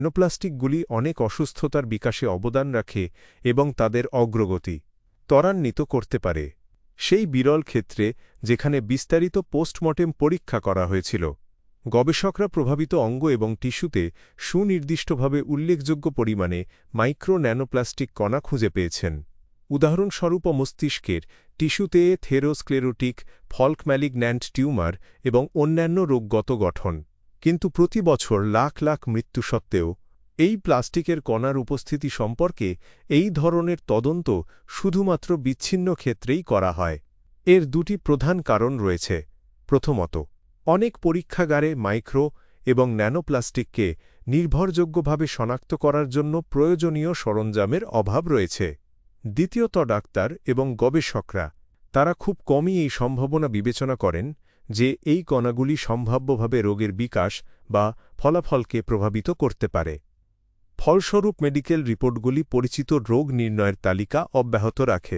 ন্যানোপ্লাস্টিকগুলি অনেক অসুস্থতার বিকাশে অবদান রাখে এবং তাদের অগ্রগতি ত্বরান্বিত করতে পারে সেই বিরল ক্ষেত্রে যেখানে বিস্তারিত পোস্টমর্টেম পরীক্ষা করা হয়েছিল গবেষকরা প্রভাবিত অঙ্গ এবং টিস্যুতে সুনির্দিষ্টভাবে উল্লেখযোগ্য পরিমাণে মাইক্রো ন্যানোপ্লাস্টিক কণা খুঁজে পেয়েছেন উদাহরণস্বরূপ মস্তিষ্কের টিস্যুতে থেরোস্ক্লেরোটিক ফল্ক ম্যালিগন্যান্ট টিউমার এবং অন্যান্য রোগগত গঠন কিন্তু প্রতি বছর লাখ লাখ মৃত্যু সত্ত্বেও এই প্লাস্টিকের কণার উপস্থিতি সম্পর্কে এই ধরনের তদন্ত শুধুমাত্র বিচ্ছিন্ন ক্ষেত্রেই করা হয় এর দুটি প্রধান কারণ রয়েছে প্রথমত অনেক পরীক্ষাগারে মাইক্রো এবং ন্যানোপ্লাস্টিককে নির্ভরযোগ্যভাবে শনাক্ত করার জন্য প্রয়োজনীয় সরঞ্জামের অভাব রয়েছে দ্বিতীয়ত ডাক্তার এবং গবেষকরা তারা খুব কমই এই সম্ভাবনা বিবেচনা করেন যে এই কণাগুলি সম্ভাব্যভাবে রোগের বিকাশ বা ফলাফলকে প্রভাবিত করতে পারে ফলস্বরূপ মেডিকেল রিপোর্টগুলি পরিচিত রোগ নির্ণয়ের তালিকা অব্যাহত রাখে